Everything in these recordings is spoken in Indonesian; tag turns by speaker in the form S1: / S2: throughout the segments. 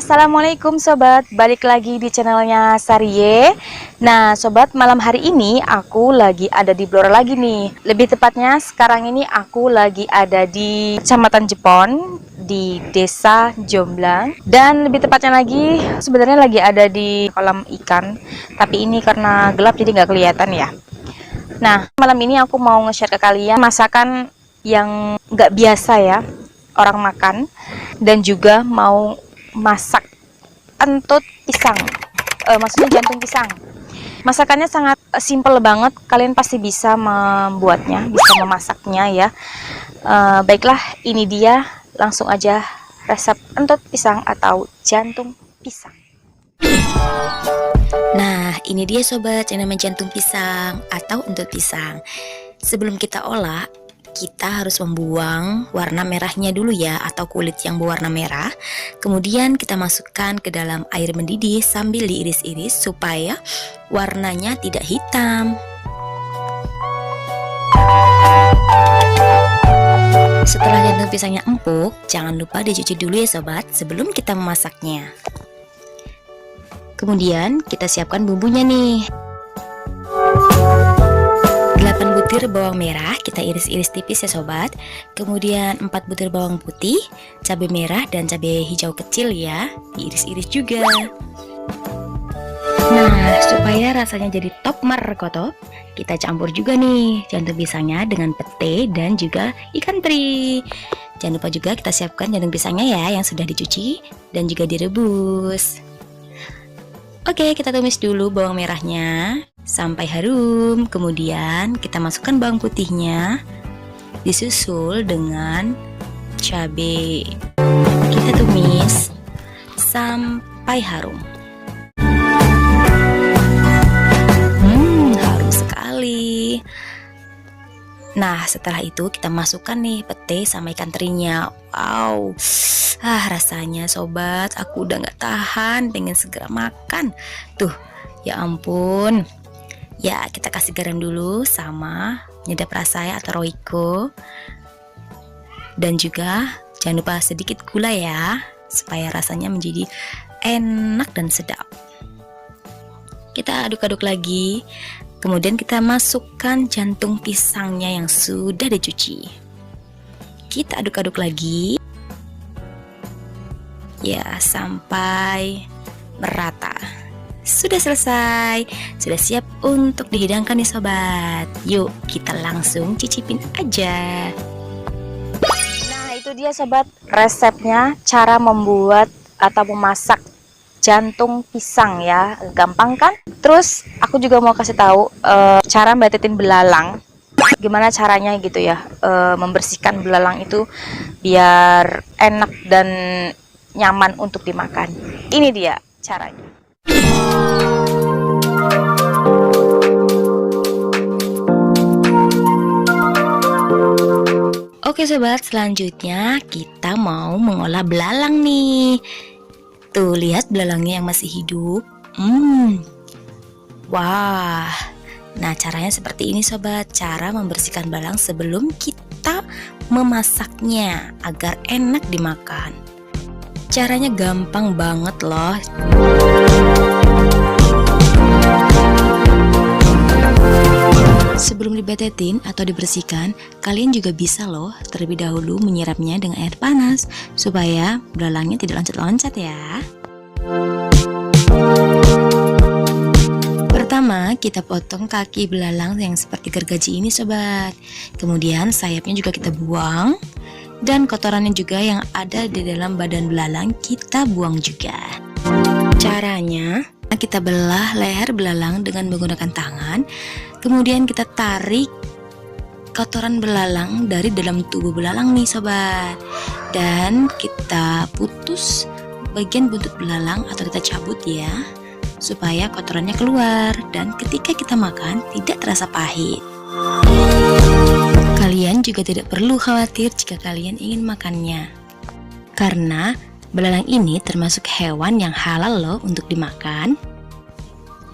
S1: Assalamualaikum sobat, balik lagi di channelnya Sarie. Nah sobat, malam hari ini aku lagi ada di Blora lagi nih. Lebih tepatnya sekarang ini aku lagi ada di Kecamatan Jepon, di Desa Jomblang. Dan lebih tepatnya lagi sebenarnya lagi ada di kolam ikan, tapi ini karena gelap jadi nggak kelihatan ya. Nah malam ini aku mau nge-share ke kalian masakan yang nggak biasa ya orang makan, dan juga mau masak entut pisang, maksudnya jantung pisang. Masakannya sangat simple banget, kalian pasti bisa membuatnya, bisa memasaknya ya. Baiklah, ini dia, langsung aja resep entut pisang atau jantung pisang.
S2: Nah, ini dia sobat yang namanya jantung pisang atau entut pisang. Sebelum kita olah, kita harus membuang warna merahnya dulu ya, atau kulit yang berwarna merah. Kemudian kita masukkan ke dalam air mendidih sambil diiris-iris supaya warnanya tidak hitam. Setelah jantung pisangnya empuk, jangan lupa dicuci dulu ya sobat sebelum kita memasaknya. Kemudian kita siapkan bumbunya nih. 8 butir bawang merah kita iris-iris tipis ya sobat. Kemudian 4 butir bawang putih, cabai merah dan cabai hijau kecil ya, diiris-iris juga. Nah, supaya rasanya jadi top markotop, kita campur juga nih jantung pisangnya dengan pete dan juga ikan teri. Jangan lupa juga kita siapkan jantung pisangnya ya yang sudah dicuci dan juga direbus. Oke, kita tumis dulu bawang merahnya sampai harum. Kemudian kita masukkan bawang putihnya, disusul dengan cabai. Kita tumis sampai harum. Harum sekali. Nah, setelah itu kita masukkan nih pete sama ikan terinya. Wow, rasanya sobat, aku udah gak tahan, pengen segera makan. Tuh, ya ampun. Ya, kita kasih garam dulu sama penyedap rasa ya, atau Royco. Dan juga jangan lupa sedikit gula ya, supaya rasanya menjadi enak dan sedap. Kita aduk-aduk lagi. Kemudian kita masukkan jantung pisangnya yang sudah dicuci. Kita aduk-aduk lagi. Ya, sampai merata. Sudah selesai, sudah siap untuk dihidangkan nih sobat. Yuk kita langsung cicipin aja.
S1: Nah itu dia sobat, resepnya, cara membuat atau memasak jantung pisang ya, gampang kan? Terus aku juga mau kasih tahu cara mbatatin belalang. Gimana caranya gitu ya, membersihkan belalang itu biar enak dan nyaman untuk dimakan. Ini dia caranya.
S2: Oke sobat, selanjutnya kita mau mengolah belalang nih. Tuh, lihat belalangnya yang masih hidup. Wah. Nah, caranya seperti ini sobat, cara membersihkan belalang sebelum kita memasaknya agar enak dimakan. Caranya gampang banget loh. Sebelum dibetetin atau dibersihkan, kalian juga bisa loh terlebih dahulu menyiramnya dengan air panas supaya belalangnya tidak loncat-loncat ya. Pertama, kita potong kaki belalang yang seperti gergaji ini sobat. Kemudian sayapnya juga kita buang, dan kotorannya juga yang ada di dalam badan belalang kita buang juga. Caranya, kita belah leher belalang dengan menggunakan tangan. Kemudian kita tarik kotoran belalang dari dalam tubuh belalang nih sobat. Dan kita putus bagian buntut belalang atau kita cabut ya, supaya kotorannya keluar. Dan ketika kita makan tidak terasa pahit. Kalian juga tidak perlu khawatir jika kalian ingin makannya, karena belalang ini termasuk hewan yang halal loh untuk dimakan.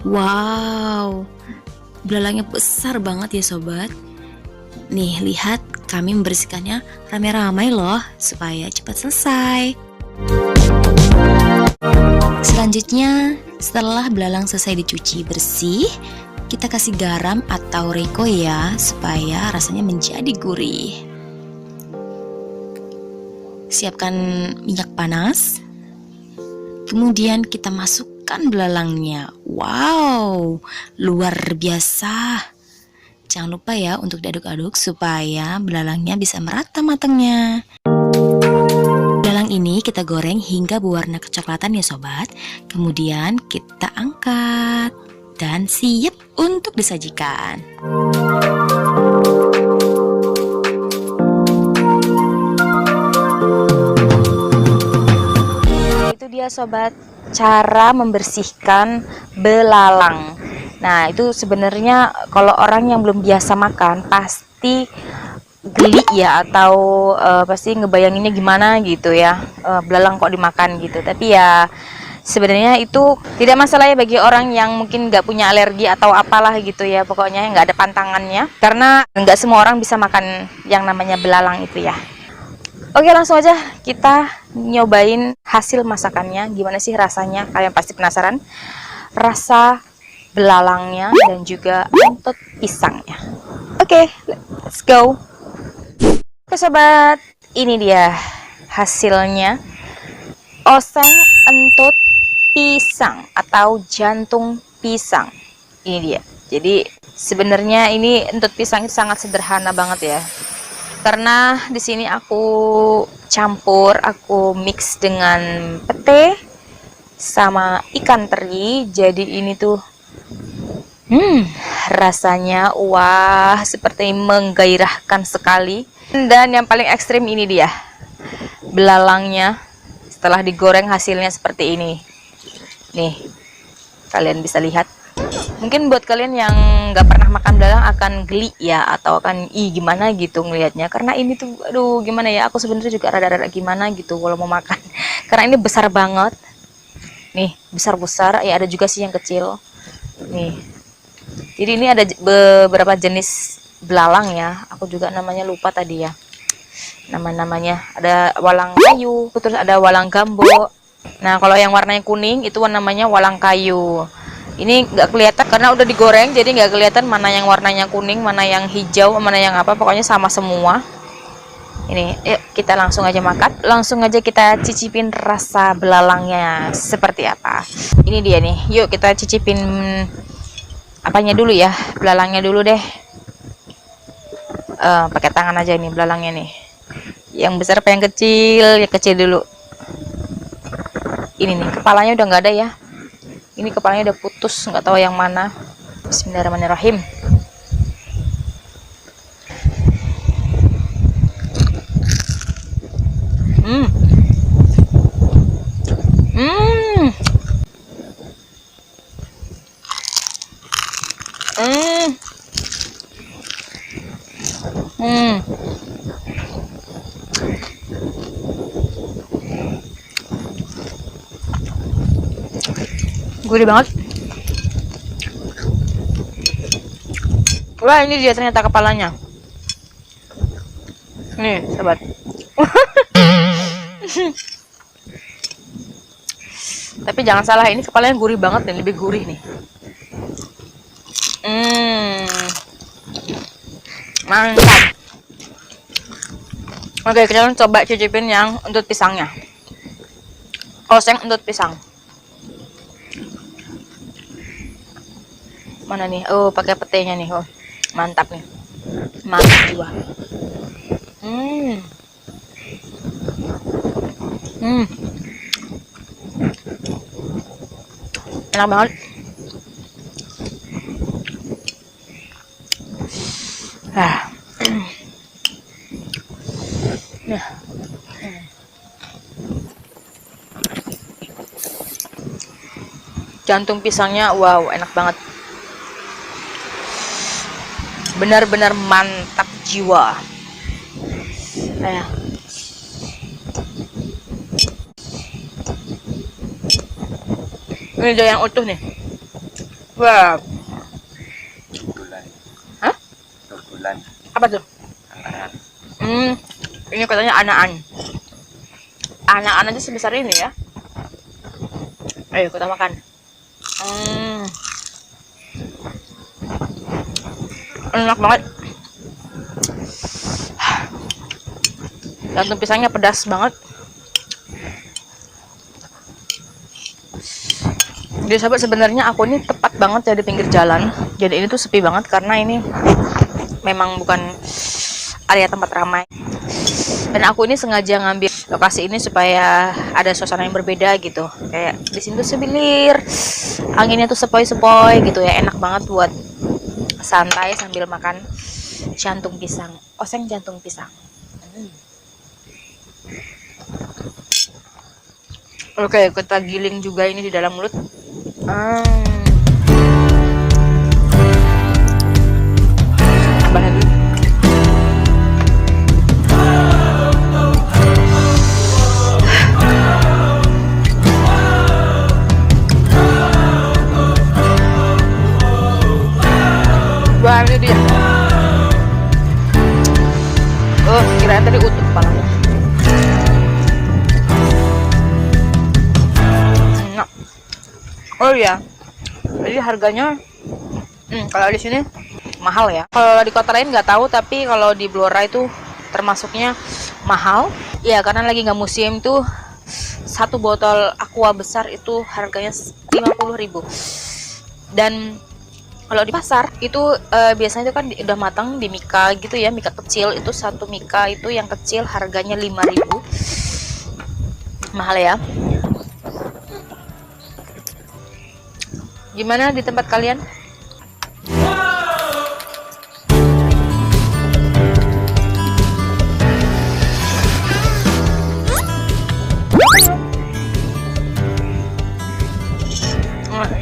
S2: Wow, belalangnya besar banget ya sobat. Nih lihat, kami membersihkannya ramai-ramai loh supaya cepat selesai. Selanjutnya, setelah belalang selesai dicuci bersih, kita kasih garam atau reko ya, supaya rasanya menjadi gurih. Siapkan minyak panas. Kemudian kita masukkan belalangnya. Wow, luar biasa. Jangan lupa ya untuk diaduk-aduk supaya belalangnya bisa merata matangnya. Belalang ini kita goreng hingga berwarna kecoklatan ya sobat. Kemudian kita angkat dan siap untuk disajikan.
S1: Itu dia sobat, cara membersihkan belalang. Nah, itu sebenarnya kalau orang yang belum biasa makan pasti geli ya, atau pasti ngebayanginnya gimana gitu ya, belalang kok dimakan gitu. Tapi ya sebenarnya itu tidak masalah ya bagi orang yang mungkin nggak punya alergi atau apalah gitu ya, pokoknya nggak ada pantangannya, karena nggak semua orang bisa makan yang namanya belalang itu ya. Oke, langsung aja kita nyobain hasil masakannya, gimana sih rasanya. Kalian pasti penasaran rasa belalangnya dan juga entot pisangnya. Oke, let's go. Oke sobat, ini dia hasilnya. Oseng entut pisang atau jantung pisang. Ini dia. Jadi sebenarnya ini entut pisang itu sangat sederhana banget ya. Karena di sini aku campur, aku mix dengan pete sama ikan teri. Jadi ini tuh rasanya wah, seperti menggairahkan sekali. Dan yang paling ekstrim ini dia, belalangnya setelah digoreng hasilnya seperti ini. Nih, kalian bisa lihat. Mungkin buat kalian yang nggak pernah makan belalang akan geli ya, atau akan gimana gitu ngelihatnya, karena ini tuh aduh gimana ya, aku sebenarnya juga rada-rada gimana gitu kalau mau makan karena ini besar banget. Nih, besar-besar ya, ada juga sih yang kecil. Nih. Jadi ini ada beberapa jenis belalang ya. Aku juga namanya lupa tadi ya. Nama-namanya. Ada walang kayu, terus ada walang gambo. Nah, kalau yang warnanya kuning itu namanya walang kayu. Ini nggak kelihatan karena udah digoreng, jadi nggak kelihatan mana yang warnanya kuning, mana yang hijau, mana yang apa. Pokoknya sama semua. Ini, yuk kita langsung aja makan. Langsung aja kita cicipin rasa belalangnya seperti apa. Ini dia nih. Yuk kita cicipin apanya dulu ya, belalangnya dulu deh. Pakai tangan aja nih belalangnya nih. Yang besar apa yang kecil? Yang kecil dulu. Ini nih, kepalanya udah nggak ada ya. Ini kepalanya udah putus, nggak tahu yang mana. Bismillahirrahmanirrahim. Gurih banget. Wah, ini dia ternyata kepalanya. Nih, sobat. Tapi jangan salah, ini kepalanya gurih banget nih, lebih gurih nih. Mantap. Oke, kita coba cicipin yang entut pisangnya. Oseng entut pisang. Mana nih? Oh, pakai petenya nih. Oh, mantap nih. Mantap juga. Enak banget. Nah. Jantung pisangnya wow, enak banget. Benar-benar mantap jiwa. Ini dia yang utuh nih. Wah. Hah? Apa tuh? Ini katanya anaan. Anaan aja sebesar ini ya. Ayo kita makan. Enak banget. Jantung pisangnya pedas banget. Jadi sahabat, sebenarnya aku ini tepat banget ya di pinggir jalan. Jadi ini tuh sepi banget karena ini memang bukan area tempat ramai. Dan aku ini sengaja ngambil lokasi ini supaya ada suasana yang berbeda gitu. Kayak di sini tuh sebilir, anginnya tuh sepoi-sepoi gitu ya, enak banget buat santai sambil makan jantung pisang, oseng jantung pisang. Oke, kita giling juga ini di dalam mulut. Tambah lagi. Wah, ini dia. Oh, kirain tadi utuh kepalanya. Enak. Oh iya. Jadi harganya kalau di sini mahal ya. Kalau di kota lain nggak tahu, tapi kalau di Blora itu termasuknya mahal. Ya, karena lagi nggak musim tuh. Satu botol aqua besar itu harganya 50.000. Dan kalau di pasar itu biasanya itu kan udah matang di mika gitu ya, mika kecil itu, satu mika itu yang kecil harganya 5.000. Mahal ya. Gimana di tempat kalian?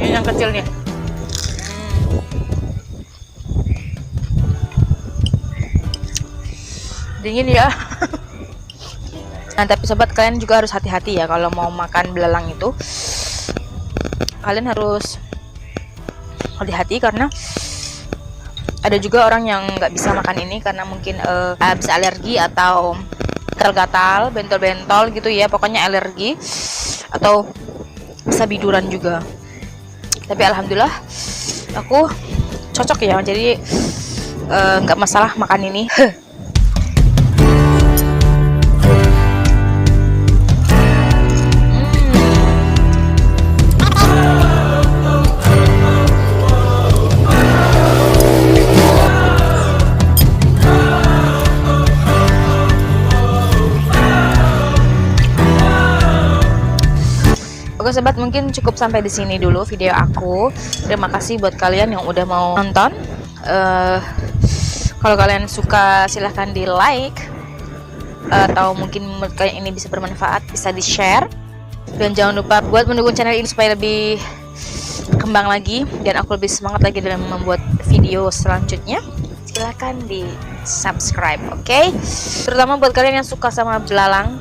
S1: Ini yang kecil nih. Dingin ya. Nah, tapi sobat, kalian juga harus hati-hati ya kalau mau makan belalang itu. Kalian harus hati-hati karena ada juga orang yang nggak bisa makan ini karena mungkin bisa alergi atau gatal-gatal, bentol-bentol gitu ya, pokoknya alergi atau bisa biduran juga. Tapi alhamdulillah aku cocok ya, jadi nggak masalah makan ini. Oke sobat, mungkin cukup sampai di sini dulu video aku. Terima kasih buat kalian yang udah mau nonton. Kalau kalian suka silahkan di like, atau mungkin menurut kalian ini bisa bermanfaat, bisa di share. Dan jangan lupa buat mendukung channel ini supaya lebih kembang lagi dan aku lebih semangat lagi dalam membuat video selanjutnya. Silahkan di subscribe, oke? Terutama buat kalian yang suka sama belalang,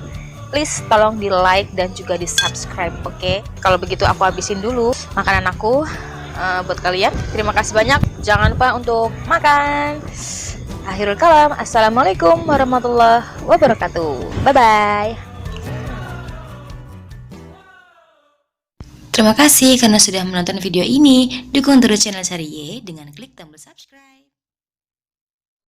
S1: please tolong di like dan juga di subscribe, oke? Kalau begitu aku habisin dulu makanan aku buat kalian. Terima kasih banyak. Jangan lupa untuk makan. Akhirul kalam, assalamualaikum warahmatullahi wabarakatuh. Bye bye.
S2: Terima kasih karena sudah menonton video ini. Dukung terus channel Sarie dengan klik tombol subscribe.